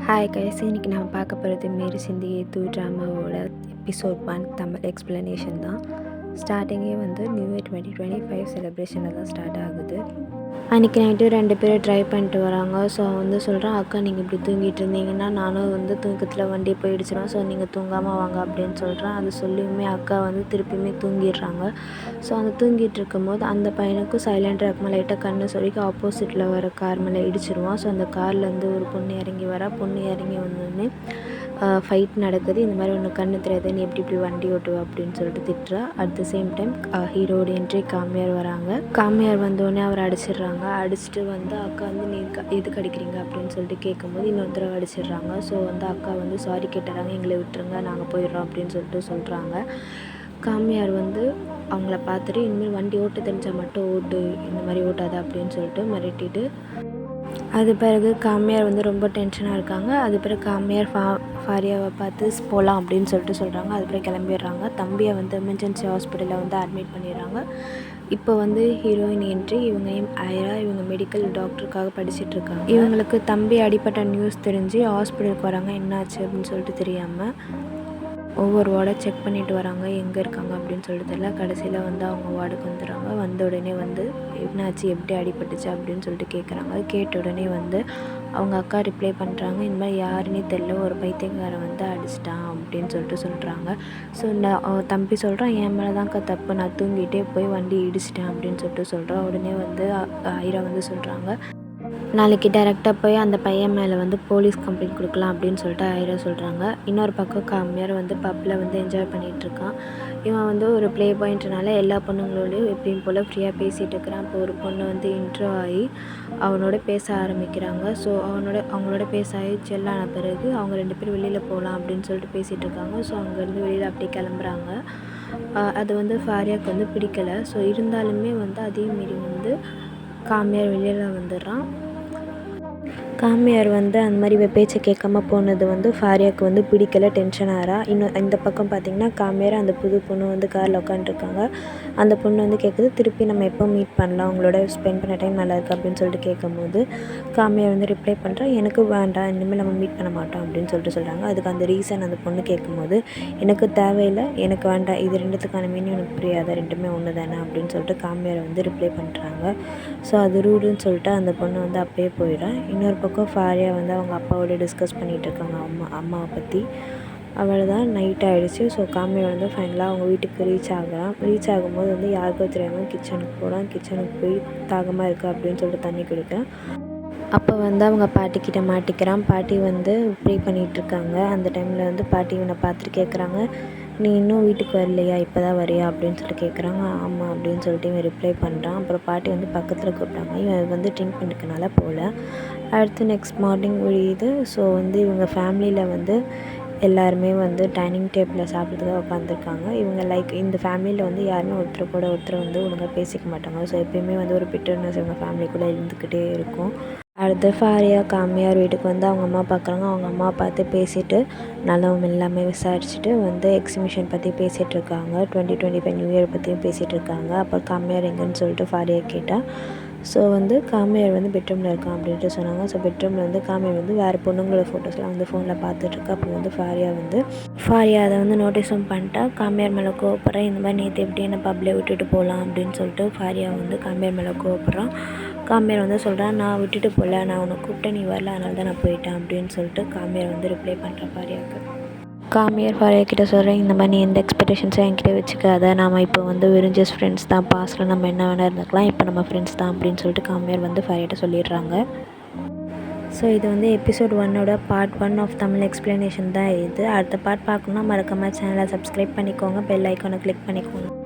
Hi guys, இன்றைக்கி நம்ம பார்க்க போகிறது மேரி சிந்தியே தூ ட்ராமாவோட எபிசோட் 1 தமிழ் எக்ஸ்ப்ளனேஷன் தான். ஸ்டார்டிங்கே வந்து நியூ இயர் 2025 செலிப்ரேஷனில் தான் ஸ்டார்ட் ஆகுது. அன்றைக்கி நைட்டு 2 பேரும் ட்ரைவ் பண்ணிட்டு வராங்க. ஸோ வந்து சொல்கிறேன், அக்கா நீங்கள் இப்படி தூங்கிட்டு இருந்தீங்கன்னா நானும் வந்து தூக்கத்தில் வண்டி போயிடுச்சிடும், ஸோ நீங்கள் தூங்காமல் வாங்க அப்படின்னு சொல்கிறேன். அது சொல்லியுமே அக்கா வந்து திருப்பியுமே தூங்கிடுறாங்க. ஸோ அந்த தூங்கிட்டு இருக்கும்போது அந்த பையனுக்கும் சைலண்டாக இருக்கும்போது லைட்டாக கண்ணு சொருக்கி ஆப்போசிட்டில் வர கார் மேலே இடிச்சிருவான். ஸோ அந்த கார்லேருந்து ஒரு பொண்ணு இறங்கி வரா. பொண்ணு இறங்கி வந்தோடனே ஃபைட் நடக்குது. இந்த மாதிரி ஒன்று கண்ணு தெரியாது, நீ எப்படி இப்படி வண்டி ஓட்டுவ அப்படின்னு சொல்லிட்டு திட்டுறா. அட் த சேம் டைம் ஹீரோட என்ட்ரி காமியார் வராங்க. காமியார் வந்தோடனே அவர் அடிச்சிடுறாங்க. அடிச்சுட்டு வந்து அக்கா வந்து நீ எதுக்கு அடிக்கிறீங்க அப்படின்னு சொல்லிட்டு கேட்கும்போது இன்னொரு தடவை அடிச்சிடுறாங்க. ஸோ வந்து அக்கா வந்து சாரி கேட்டுறாங்க, எங்களை விட்டுருங்க நாங்கள் போயிடுறோம் அப்படின்னு சொல்லிட்டு சொல்கிறாங்க. காமியார் வந்து அவங்கள பார்த்துட்டு இனிமேல் வண்டி ஓட்ட தெரிஞ்சால் மட்டும் ஓட்டு, இந்த மாதிரி ஓட்டாத அப்படின்னு சொல்லிட்டு மிரட்டிட்டு, அது பிறகு காமியார் வந்து ரொம்ப டென்ஷனாக இருக்காங்க. அது பிறகு காமியார் ஃபாரியாவை பார்த்து போகலாம் அப்படின்னு சொல்லிட்டு சொல்கிறாங்க. அது பிறகு கிளம்பிடுறாங்க. தம்பியை வந்து எமர்ஜென்சி ஹாஸ்பிட்டலில் வந்து அட்மிட் பண்ணிடுறாங்க. இப்போ வந்து ஹீரோயின் என்ட்ரி. இவங்க ஆயிரா, இவங்க மெடிக்கல் டாக்டருக்காக படிச்சுட்ருக்காங்க. இவங்களுக்கு தம்பி அடிப்பட்ட நியூஸ் தெரிஞ்சு ஹாஸ்பிட்டலுக்கு வராங்க. என்னாச்சு அப்படின்னு சொல்லிட்டு தெரியாமல் ஒவ்வொரு வார்டை செக் பண்ணிவிட்டு வராங்க, எங்கே இருக்காங்க அப்படின்னு சொல்லிட்டு தெரியல. கடைசியில் வந்து அவங்க வார்டுக்கு வந்துடுறாங்க. வந்த உடனே வந்து என்னாச்சு, எப்படி அடிபட்டுச்சு அப்படின்னு சொல்லிட்டு கேட்குறாங்க. கேட்ட உடனே வந்து அவங்க அக்கா ரிப்ளை பண்ணுறாங்க, இந்த மாதிரி யாருன்னே தெரில, ஒரு பைத்தியக்காரன் வந்து அடிச்சிட்டான் அப்படின்னு சொல்லிட்டு சொல்கிறாங்க. ஸோ நான் தம்பி சொல்கிறான், என் மேலே தான்க்கா தப்பு, நான் தூங்கிட்டே போய் வண்டி இடிச்சிட்டேன் அப்படின்னு சொல்லிட்டு சொல்கிறான். உடனே வந்து ஐரா வந்து சொல்கிறாங்க, நாளைக்கு டைரெக்டாக போய் அந்த பையன் மேலே வந்து போலீஸ் கம்ப்ளைண்ட் கொடுக்கலாம் அப்படின்னு சொல்லிட்டு ஐரா சொல்கிறாங்க. இன்னொரு பக்கம் காமியார் வந்து பப்பில் வந்து என்ஜாய் பண்ணிகிட்ருக்கான். இவன் வந்து ஒரு ப்ளே பாயிண்ட்னால எல்லா பொண்ணுங்களோடையும் எப்பயும் போல் ஃப்ரீயாக பேசிகிட்டு இருக்கிறான். இப்போ ஒரு பொண்ணு வந்து இன்ட்ரோ ஆகி அவனோட பேச ஆரம்பிக்கிறாங்க. ஸோ அவங்களோட பேச ஆகி செல்லான பிறகு அவங்க 2 பேரும் வெளியில் போகலாம் அப்படின்னு சொல்லிட்டு பேசிகிட்டு இருக்காங்க. ஸோ அங்கேருந்து வெளியில் அப்படியே கிளம்புறாங்க. அது வந்து ஃபாரியாவுக்கு வந்து பிடிக்கலை. ஸோ இருந்தாலுமே வந்து அதே மீறி வந்து காமியார் வெளியில் வந்துடுறான். காமியார் வந்து அந்த மாதிரி பேச்சை கேட்காம போனது வந்து ஃபாரியாவுக்கு வந்து பிடிக்கலை, டென்ஷன் ஆகிறா. இன்னும் இந்த பக்கம் பார்த்திங்கன்னா காமியார் அந்த புது பொண்ணு வந்து காரில் உட்காந்துருக்காங்க. அந்த பொண்ணு வந்து கேட்குது, திருப்பி நம்ம எப்போ மீட் பண்ணலாம், உங்களோட ஸ்பெண்ட் பண்ண டைம் நல்லா இருக்குது அப்படின்னு சொல்லிட்டு கேட்கும்போது காமியார் வந்து ரிப்ளை பண்ணுறா, எனக்கு வேண்டாம், இனிமேல் நம்ம மீட் பண்ண மாட்டோம் அப்படின்னு சொல்லிட்டு சொல்கிறாங்க. அதுக்கு அந்த ரீசன் அந்த பொண்ணு கேட்கும்போது, எனக்கு தேவையில்லை, எனக்கு வேண்டாம், இது ரெண்டுத்துக்கான மீனிங் எனக்கு புரியாத, ரெண்டுமே ஒன்று தானே அப்படின்னு சொல்லிட்டு காமியார் வந்து ரிப்ளை பண்ணுறாங்க. ஸோ அது ரூடுன்னு சொல்லிட்டு அந்த பொண்ணு வந்து அப்பயே போயிடும். இன்னொரு பக்கம் ஃபாரியா வந்து அவங்க அப்பாவோட டிஸ்கஸ் பண்ணிகிட்டு இருக்காங்க அம்மாவை பற்றி. அவள் தான் நைட் ஆகிடுச்சு. ஸோ காமியார் வந்து ஃபைனலாக அவங்க வீட்டுக்கு ரீச் ஆகும்போது வந்து யாருக்கும் தெரியாமல் கிச்சனுக்கு போகிறான். கிச்சனுக்கு போய் தாகமாக இருக்குது அப்படின்னு சொல்லிட்டு தண்ணி குடிக்கிறேன். அப்போ வந்து அவங்க பாட்டிக்கிட்ட மாட்டிக்கிறான். பாட்டி வந்து ப்ரே பண்ணிகிட்ருக்காங்க. அந்த டைமில் வந்து பாட்டி இவனை பார்த்துட்டு கேட்குறாங்க, நீ இன்னும் வீட்டுக்கு வரலையா, இப்போ தான் வரியா அப்படின்னு சொல்லிட்டு கேட்குறாங்க. ஆமாம் அப்படின்னு சொல்லிட்டு இவன் ரிப்ளை பண்ணுறான். அப்புறம் பாட்டி வந்து பக்கத்தில் கூப்பிட்டாங்க. இவன் வந்து ட்ரிங்க் பண்ணிக்கனால போகல. அடுத்து நெக்ஸ்ட் மார்னிங் விழியுது. ஸோ வந்து இவங்க ஃபேமிலியில் வந்து எல்லாருமே வந்து டைனிங் டேபிளில் சாப்பிட்றதுக்காக உட்காந்துருக்காங்க. இவங்க இந்த ஃபேமிலியில் வந்து யாருமே ஒருத்தர் கூட ஒருத்தர் வந்து ஒழுங்காக பேசிக்க மாட்டாங்க. ஸோ எப்பயுமே வந்து ஒரு பிட்டர்னஸ் இவங்க ஃபேமிலிக்குள்ளே இருந்துக்கிட்டே இருக்கும். அடுத்து ஃபாரியா காமியார் வீட்டுக்கு வந்து அவங்க அம்மா பார்க்குறாங்க. அவங்க அம்மா பார்த்து பேசிவிட்டு நல்லவும் எல்லாமே விசாரிச்சுட்டு வந்து எக்ஸிபிஷன் பற்றி பேசிகிட்ருக்காங்க. 2025 நியூ இயர் பற்றியும் பேசிகிட்ருக்காங்க. அப்போ காமியார் எங்கேன்னு சொல்லிட்டு ஃபாரியா கேட்டால், ஸோ வந்து காமியார் வந்து பெட்ரூமில் இருக்கான் அப்படின்ட்டு சொன்னாங்க. ஸோ பெட்ரூமில் வந்து காமியார் வந்து வேறு பொண்ணுங்களோட ஃபோட்டோஸ்லாம் வந்து ஃபோனில் பார்த்துட்ருக்கா. அப்போ வந்து ஃபாரியா அதை வந்து நோட்டீஸும் பண்ணிட்டா. காமியார் மேலே கோவப்படுறா. இந்த மாதிரி நேற்று எப்படி என்ன பப்ளில் விட்டுட்டு போகலாம் அப்படின்னு சொல்லிட்டு ஃபாரியா வந்து காமியார் மேலே கோவப்படுறான். காமியார் வந்து சொல்கிறான், நான் விட்டுட்டு போகல, நான் உன்னை கூப்பிட்டேன், நீ வரல, அதனால தான் நான் போயிட்டேன் அப்படின்னு சொல்லிட்டு காமியார் வந்து ரிப்ளை பண்ணுறான் ஃபாரியாவுக்கு. காமியார் ஃபாரியா கிட்ட சொல்கிறேன், இந்த மாதிரி நீ எந்த எக்ஸ்பெக்டேஷன்ஸும் என்கிட்ட வச்சுக்காத, நாம் இப்போ வந்து வெறும் ஜஸ்ட் ஃப்ரெண்ட்ஸ் தான், பாஸ்ட்டில் நம்ம என்ன வேணால் இருந்துக்கலாம், இப்போ நம்ம ஃப்ரெண்ட்ஸ் தான் அப்படின்னு சொல்லிட்டு காமியார் வந்து ஃபாரியாட்ட சொல்லிடுறாங்க. ஸோ இது வந்து எபிசோட் 1ஓட பார்ட் 1 ஆஃப் தமிழ் எக்ஸ்ப்ளனேஷன் தான் இது. அடுத்த பார்ட் பார்க்கணுன்னா மறக்காமல் சேனலை சப்ஸ்கிரைப் பண்ணிக்கோங்க, பெல் ஐக்கானை கிளிக் பண்ணிக்கோங்க.